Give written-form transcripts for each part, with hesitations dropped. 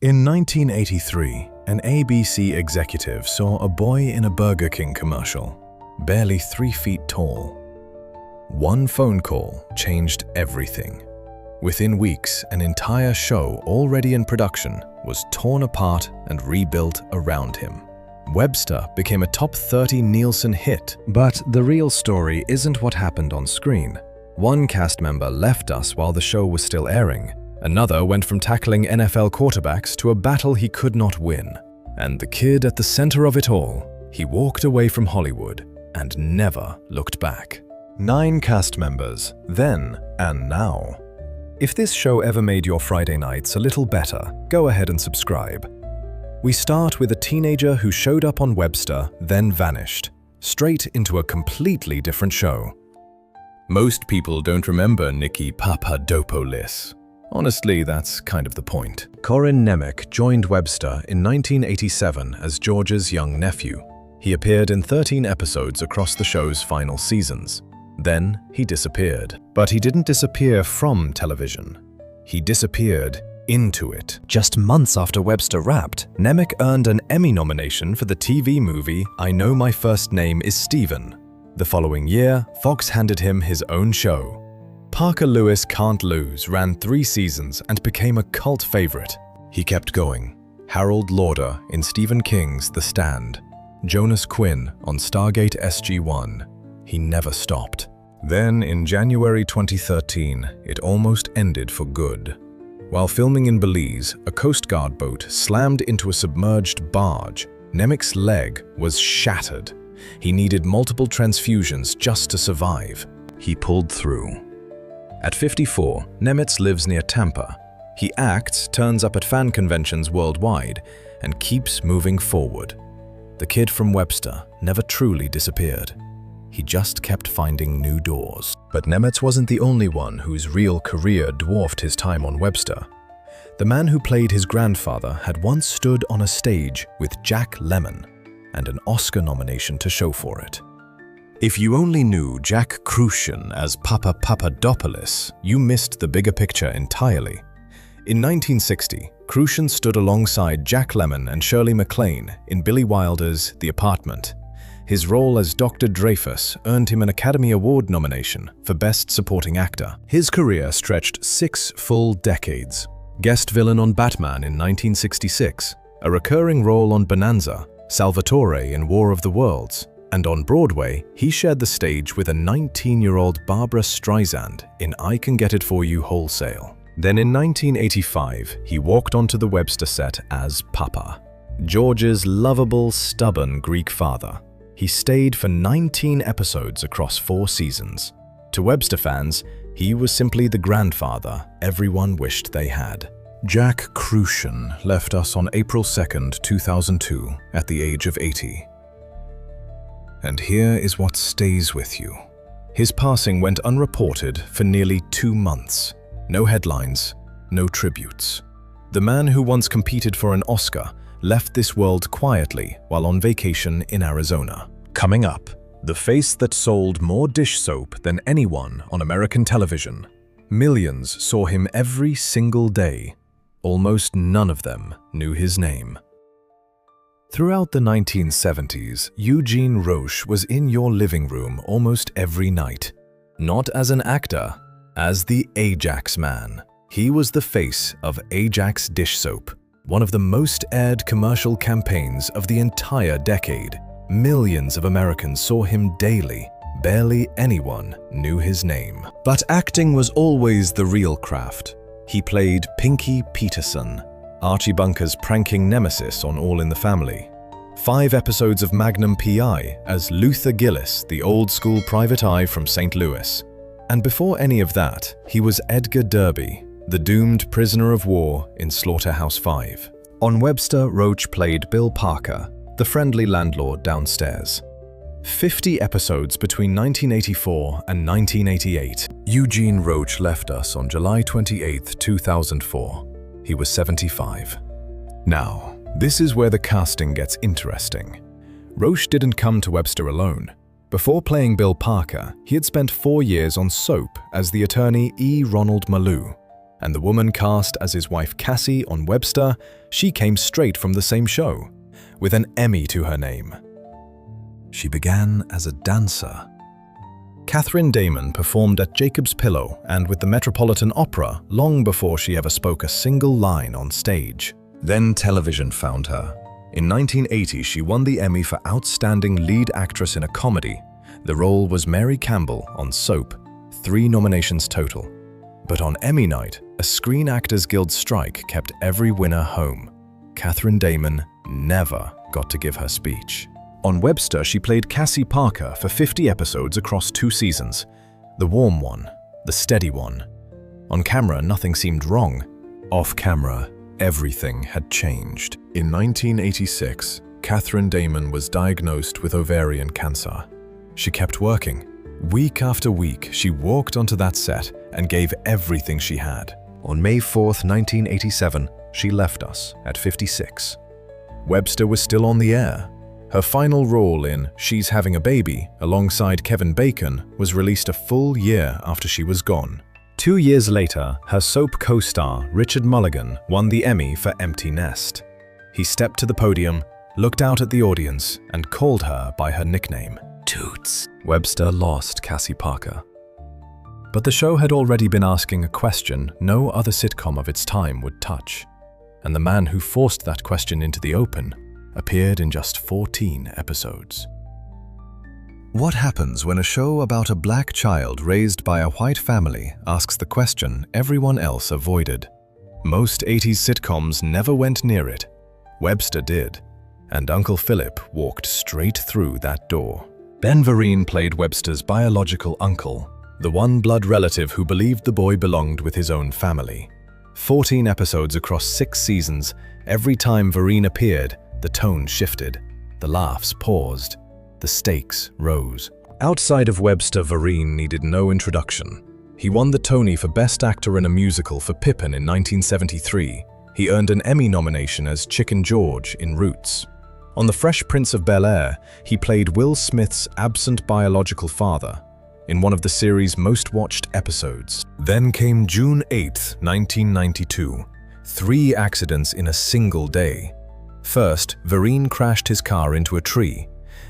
In 1983, an ABC executive saw a boy in a Burger King commercial, barely 3 feet tall. One phone call changed everything. Within weeks, an entire show already in production was torn apart and rebuilt around him. Webster became a top 30 Nielsen hit. But the real story isn't what happened on screen. One cast member left us while the show was still airing. Another went from tackling NFL quarterbacks to a battle he could not win. And the kid at the center of it all, he walked away from Hollywood and never looked back. 9 cast members, then and now. If this show ever made your Friday nights a little better, go ahead and subscribe. We start with a teenager who showed up on Webster, then vanished, straight into a completely different show. Most people don't remember Nikki Papadopoulos. Honestly, that's kind of the point. Corin Nemec joined Webster in 1987 as George's young nephew. He appeared in 13 episodes across the show's final seasons. Then he disappeared. But he didn't disappear from television. He disappeared into it. Just months after Webster wrapped, Nemec earned an Emmy nomination for the TV movie I Know My First Name is Steven. The following year, Fox handed him his own show. Parker Lewis Can't Lose ran 3 seasons and became a cult favorite. He kept going. Harold Lauder in Stephen King's The Stand. Jonas Quinn on Stargate SG-1. He never stopped. Then, in January 2013, it almost ended for good. While filming in Belize, a Coast Guard boat slammed into a submerged barge. Nemec's leg was shattered. He needed multiple transfusions just to survive. He pulled through. At 54, Nemec lives near Tampa. He acts, turns up at fan conventions worldwide, and keeps moving forward. The kid from Webster never truly disappeared. He just kept finding new doors. But Nemec wasn't the only one whose real career dwarfed his time on Webster. The man who played his grandfather had once stood on a stage with Jack Lemmon, and an Oscar nomination to show for it. If you only knew Jack Kruschen as Papadopoulos, you missed the bigger picture entirely. In 1960, Kruschen stood alongside Jack Lemmon and Shirley MacLaine in Billy Wilder's The Apartment. His role as Dr. Dreyfus earned him an Academy Award nomination for Best Supporting Actor. His career stretched 6 full decades. Guest villain on Batman in 1966, a recurring role on Bonanza, Salvatore in War of the Worlds, and on Broadway, he shared the stage with a 19-year-old Barbra Streisand in I Can Get It For You Wholesale. Then in 1985, he walked onto the Webster set as Papa, George's lovable, stubborn Greek father. He stayed for 19 episodes across 4 seasons. To Webster fans, he was simply the grandfather everyone wished they had. Jack Kruschen left us on April 2nd, 2002, at the age of 80. And here is what stays with you. His passing went unreported for nearly 2 months. No headlines, no tributes. The man who once competed for an Oscar left this world quietly while on vacation in Arizona. Coming up, the face that sold more dish soap than anyone on American television. Millions saw him every single day. Almost none of them knew his name. Throughout the 1970s, Eugene Roche was in your living room almost every night. Not as an actor, as the Ajax Man. He was the face of Ajax dish soap, one of the most aired commercial campaigns of the entire decade. Millions of Americans saw him daily. Barely anyone knew his name. But acting was always the real craft. He played Pinky Peterson, Archie Bunker's pranking nemesis on All in the Family. 5 episodes of Magnum P.I. as Luther Gillis, the old-school private eye from St. Louis. And before any of that, he was Edgar Derby, the doomed prisoner of war in Slaughterhouse-5. On Webster, Roche played Bill Parker, the friendly landlord downstairs. 50 episodes between 1984 and 1988. Eugene Roche left us on July 28, 2004. He was 75. Now, this is where the casting gets interesting. Roche didn't come to Webster alone. Before playing Bill Parker, he had spent 4 years on soap as the attorney E. Ronald Malou. And the woman cast as his wife Cassie on Webster, she came straight from the same show, with an Emmy to her name. She began as a dancer. Catherine Damon performed at Jacob's Pillow and with the Metropolitan Opera long before she ever spoke a single line on stage. Then television found her. In 1980, she won the Emmy for Outstanding Lead Actress in a Comedy. The role was Mary Campbell on Soap, 3 nominations total. But on Emmy night, a Screen Actors Guild strike kept every winner home. Catherine Damon never got to give her speech. On Webster, she played Cassie Parker for 50 episodes across 2 seasons. The warm one, the steady one. On camera, nothing seemed wrong. Off camera, everything had changed. In 1986, Catherine Damon was diagnosed with ovarian cancer. She kept working. Week after week, she walked onto that set and gave everything she had. On May 4th, 1987, she left us at 56. Webster was still on the air. Her final role in She's Having a Baby, alongside Kevin Bacon, was released a full year after she was gone. 2 years later, her soap co-star, Richard Mulligan, won the Emmy for Empty Nest. He stepped to the podium, looked out at the audience, and called her by her nickname, Toots. Webster lost Cassie Parker. But the show had already been asking a question no other sitcom of its time would touch. And the man who forced that question into the open appeared in just 14 episodes. What happens when a show about a black child raised by a white family asks the question everyone else avoided? Most 80s sitcoms never went near it. Webster did, and Uncle Philip walked straight through that door. Ben Vereen played Webster's biological uncle, the one blood relative who believed the boy belonged with his own family. 14 episodes across 6 seasons, every time Vereen appeared, the tone shifted, the laughs paused, the stakes rose. Outside of Webster, Vereen needed no introduction. He won the Tony for Best Actor in a Musical for Pippin in 1973. He earned an Emmy nomination as Chicken George in Roots. On The Fresh Prince of Bel-Air, he played Will Smith's absent biological father in one of the series' most watched episodes. Then came June 8, 1992. 3 accidents in a single day. First, Vereen crashed his car into a tree.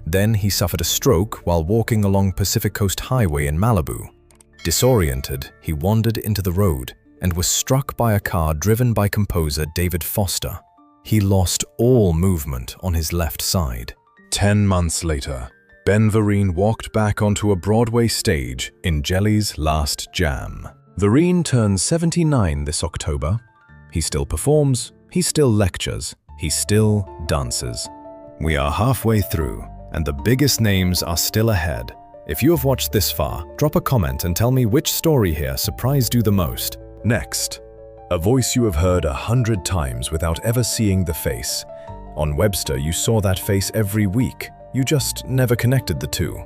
Then he suffered a stroke while walking along Pacific Coast Highway in Malibu. Disoriented, he wandered into the road and was struck by a car driven by composer David Foster. He lost all movement on his left side. 10 months later, Ben Vereen walked back onto a Broadway stage in Jelly's Last Jam. Vereen turns 79 this October. He still performs, he still lectures, he still dances. We are halfway through, and the biggest names are still ahead. If you have watched this far, drop a comment and tell me which story here surprised you the most. Next, a voice you have heard 100 times without ever seeing the face. On Webster, you saw that face every week. You just never connected the two.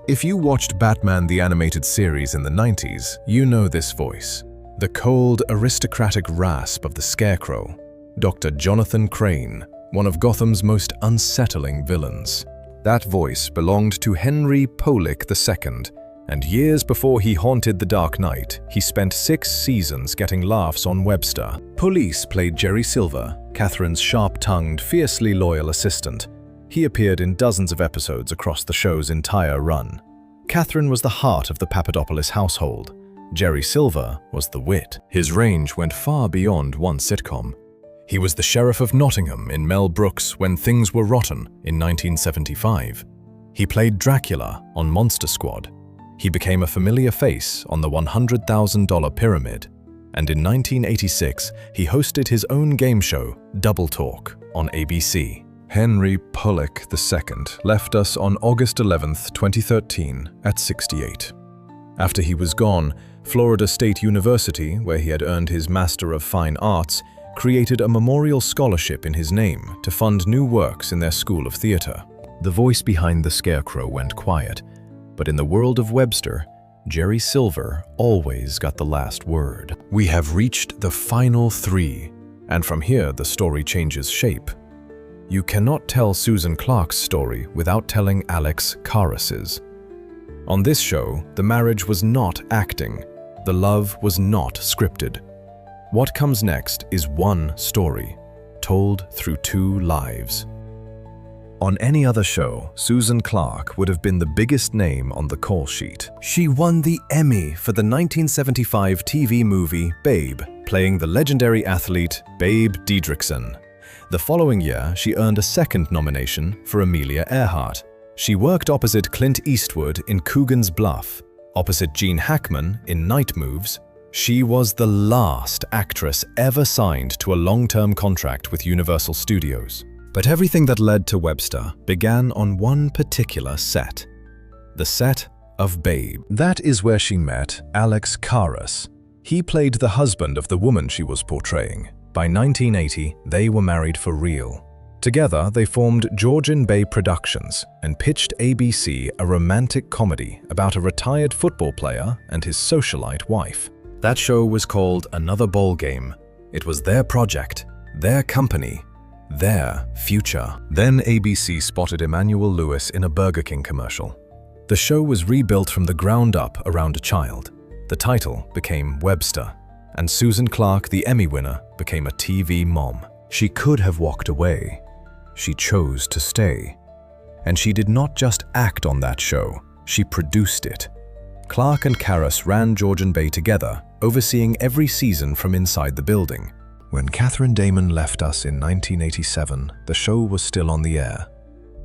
If you watched Batman the Animated Series in the 90s, you know this voice. The cold, aristocratic rasp of the Scarecrow. Dr. Jonathan Crane, one of Gotham's most unsettling villains. That voice belonged to Henry Polic II, and years before he haunted the Dark Knight, he spent 6 seasons getting laughs on Webster. Police played Jerry Silver, Catherine's sharp-tongued, fiercely loyal assistant. He appeared in dozens of episodes across the show's entire run. Cathryn was the heart of the Papadopoulos household. Jerry Silver was the wit. His range went far beyond one sitcom. He was the Sheriff of Nottingham in Mel Brooks' When Things Were Rotten in 1975. He played Dracula on Monster Squad. He became a familiar face on the $100,000 Pyramid. And in 1986, he hosted his own game show, Double Talk, on ABC. Henry Polic II left us on August 11, 2013, at 68. After he was gone, Florida State University, where he had earned his Master of Fine Arts, created a memorial scholarship in his name to fund new works in their School of Theater. The voice behind the Scarecrow went quiet, but in the world of Webster, Jerry Silver always got the last word. We have reached the final 3, and from here the story changes shape. You cannot tell Susan Clark's story without telling Alex Karras's. On this show, the marriage was not acting. The love was not scripted. What comes next is one story, told through two lives. On any other show, Susan Clark would have been the biggest name on the call sheet. She won the Emmy for the 1975 TV movie Babe, playing the legendary athlete Babe Didrikson. The following year, she earned a second nomination for Amelia Earhart. She worked opposite Clint Eastwood in Coogan's Bluff, opposite Gene Hackman in Night Moves. She was the last actress ever signed to a long-term contract with Universal Studios. But everything that led to Webster began on one particular set. The set of Babe. That is where she met Alex Karras. He played the husband of the woman she was portraying. By 1980, they were married for real. Together, they formed Georgian Bay Productions and pitched ABC a romantic comedy about a retired football player and his socialite wife. That show was called Another Ball Game. It was their project, their company, their future. Then ABC spotted Emmanuel Lewis in a Burger King commercial. The show was rebuilt from the ground up around a child. The title became Webster, and Susan Clark, the Emmy winner, became a TV mom. She could have walked away. She chose to stay. And she did not just act on that show, she produced it. Clark and Karras ran Georgian Bay together, overseeing every season from inside the building. When Catherine Damon left us in 1987, the show was still on the air.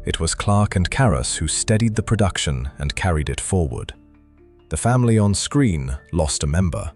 It was Clark and Karras who steadied the production and carried it forward. The family on screen lost a member.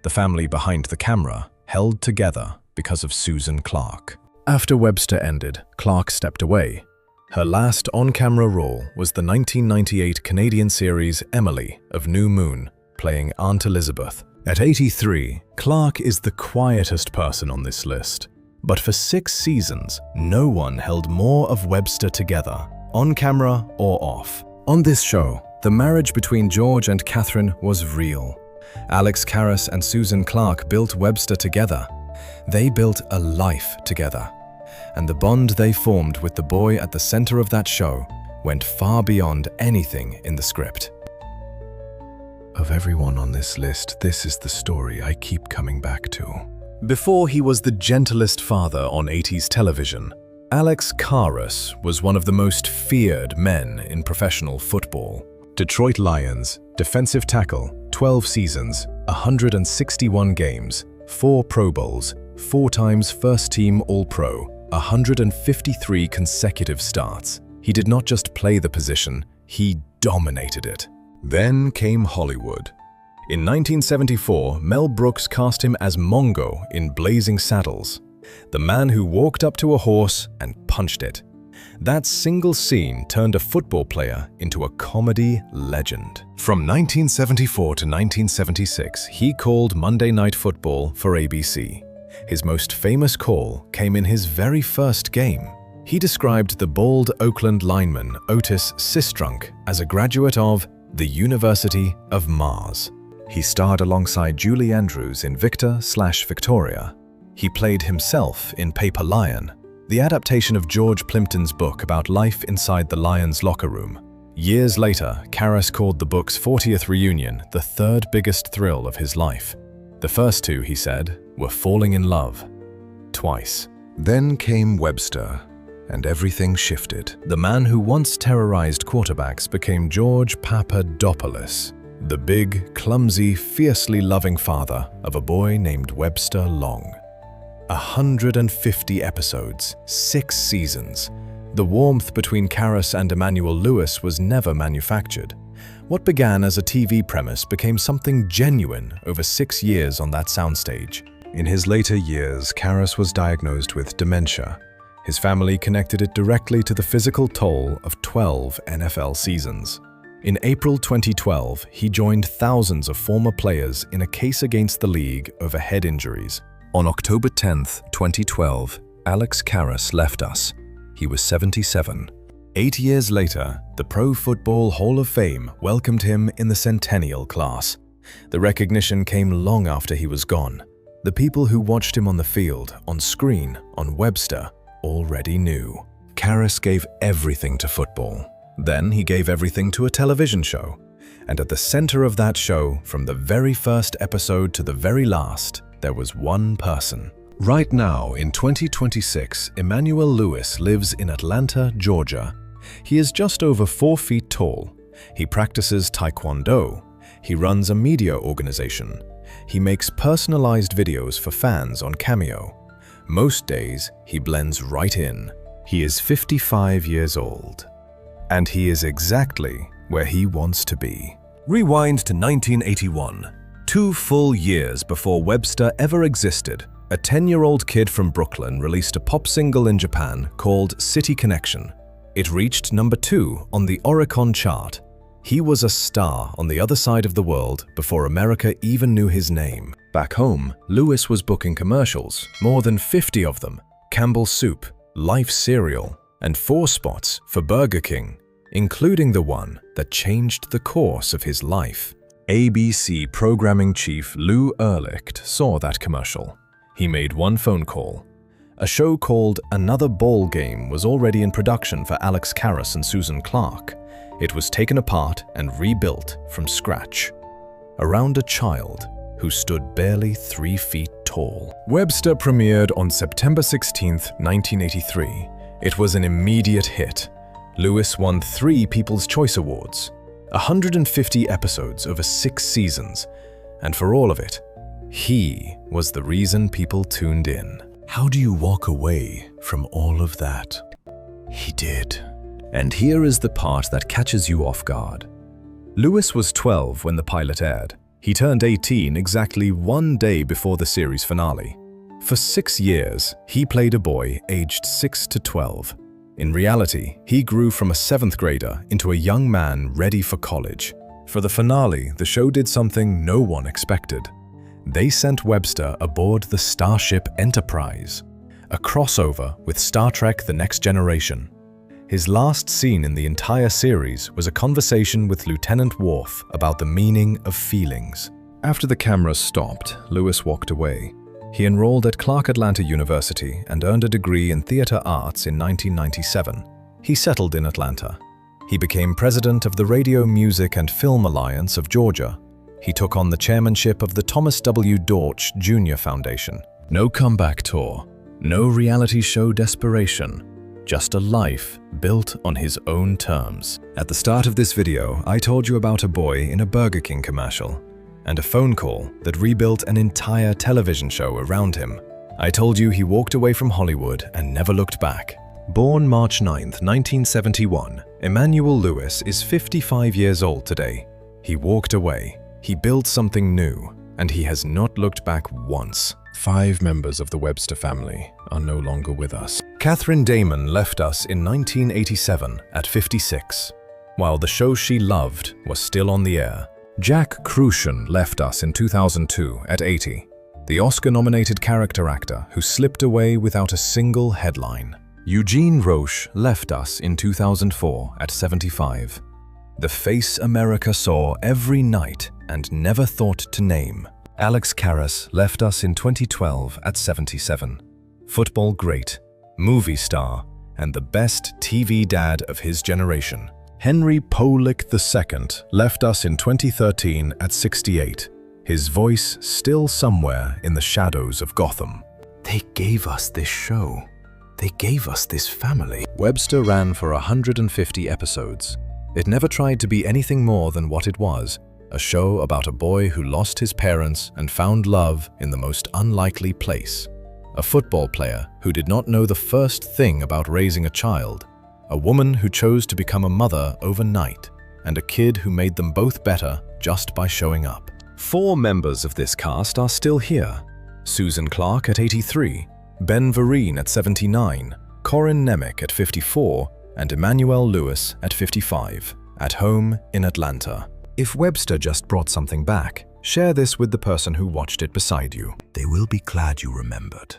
The family behind the camera held together because of Susan Clark. After Webster ended, Clark stepped away. Her last on-camera role was the 1998 Canadian series Emily of New Moon, playing Aunt Elizabeth. At 83, Clark is the quietest person on this list. But for 6 seasons, no one held more of Webster together, on camera or off. On this show, the marriage between George and Kathryn was real. Alex Karras and Susan Clark built Webster together. They built a life together. And the bond they formed with the boy at the center of that show went far beyond anything in the script. Of everyone on this list, this is the story I keep coming back to. Before he was the gentlest father on 80s television, Alex Karras was one of the most feared men in professional football. Detroit Lions, defensive tackle, 12 seasons, 161 games, 4 Pro Bowls, 4 times first-team All-Pro, 153 consecutive starts. He did not just play the position, he dominated it. Then came Hollywood. In 1974, Mel Brooks cast him as Mongo in Blazing Saddles, the man who walked up to a horse and punched it. That single scene turned a football player into a comedy legend. From 1974 to 1976, he called Monday Night Football for ABC. His most famous call came in his very first game. He described the bald Oakland lineman Otis Sistrunk as a graduate of the University of Mars. He starred alongside Julie Andrews in Victor/Victoria. He played himself in Paper Lion, the adaptation of George Plimpton's book about life inside the Lions locker room. Years later, Karras called the book's 40th reunion the third biggest thrill of his life. The first 2, he said, were falling in love. Twice. Then came Webster, and everything shifted. The man who once terrorized quarterbacks became George Papadopoulos, the big, clumsy, fiercely loving father of a boy named Webster Long. 150 episodes, 6 seasons. The warmth between Karras and Emmanuel Lewis was never manufactured. What began as a TV premise became something genuine over 6 years on that soundstage. In his later years, Karras was diagnosed with dementia. His family connected it directly to the physical toll of 12 NFL seasons. In April 2012, he joined thousands of former players in a case against the league over head injuries. On October 10, 2012, Alex Karras left us. He was 77. 8 years later, the Pro Football Hall of Fame welcomed him in the Centennial class. The recognition came long after he was gone. The people who watched him on the field, on screen, on Webster, already knew. Karras gave everything to football. Then he gave everything to a television show. And at the center of that show, from the very first episode to the very last, there was one person. Right now, in 2026, Emmanuel Lewis lives in Atlanta, Georgia. He is just over 4 feet tall. He practices Taekwondo. He runs a media organization. He makes personalized videos for fans on Cameo. Most days, he blends right in. He is 55 years old. And he is exactly where he wants to be. Rewind to 1981. 2 full years before Webster ever existed, a 10-year-old kid from Brooklyn released a pop single in Japan called City Connection. It reached number 2 on the Oricon chart. He was a star on the other side of the world before America even knew his name. Back home, Lewis was booking commercials, more than 50 of them, Campbell's Soup, Life Cereal, and 4 spots for Burger King, including the one that changed the course of his life. ABC programming chief Lou Ehrlicht saw that commercial. He made one phone call. A show called Another Ball Game was already in production for Alex Karras and Susan Clark. It was taken apart and rebuilt from scratch, around a child who stood barely 3 feet tall. Webster premiered on September 16, 1983. It was an immediate hit. Lewis won 3 People's Choice Awards, 150 episodes over 6 seasons, and for all of it, he was the reason people tuned in. How do you walk away from all of that? He did. And here is the part that catches you off guard. Lewis was 12 when the pilot aired. He turned 18 exactly 1 day before the series finale. For 6 years, he played a boy aged 6 to 12. In reality, he grew from a 7th grader into a young man ready for college. For the finale, the show did something no one expected. They sent Webster aboard the Starship Enterprise, a crossover with Star Trek: The Next Generation. His last scene in the entire series was a conversation with Lieutenant Worf about the meaning of feelings. After the cameras stopped, Lewis walked away. He enrolled at Clark Atlanta University and earned a degree in theater arts in 1997. He settled in Atlanta. He became president of the Radio Music and Film Alliance of Georgia. He took on the chairmanship of the Thomas W. Dortch Jr. Foundation. No comeback tour, no reality show desperation, just a life built on his own terms. At the start of this video, I told you about a boy in a Burger King commercial and a phone call that rebuilt an entire television show around him. I told you he walked away from Hollywood and never looked back. Born March 9, 1971, Emmanuel Lewis is 55 years old today. He walked away. He built something new, and he has not looked back once. 5 members of the Webster family are no longer with us. Cathryn Damon left us in 1987 at 56, while the show she loved was still on the air. Jack Kruschen left us in 2002 at 80, the Oscar-nominated character actor who slipped away without a single headline. Eugene Roche left us in 2004 at 75, the face America saw every night and never thought to name. Alex Karras left us in 2012 at 77. Football great, movie star, and the best TV dad of his generation. Henry Polic II left us in 2013 at 68, his voice still somewhere in the shadows of Gotham. They gave us this show. They gave us this family. Webster ran for 150 episodes. It never tried to be anything more than what it was, a show about a boy who lost his parents and found love in the most unlikely place. A football player who did not know the first thing about raising a child, a woman who chose to become a mother overnight, and a kid who made them both better just by showing up. 4 members of this cast are still here. Susan Clark at 83, Ben Vereen at 79, Corin Nemec at 54, and Emmanuel Lewis at 55, at home in Atlanta. If Webster just brought something back, share this with the person who watched it beside you. They will be glad you remembered.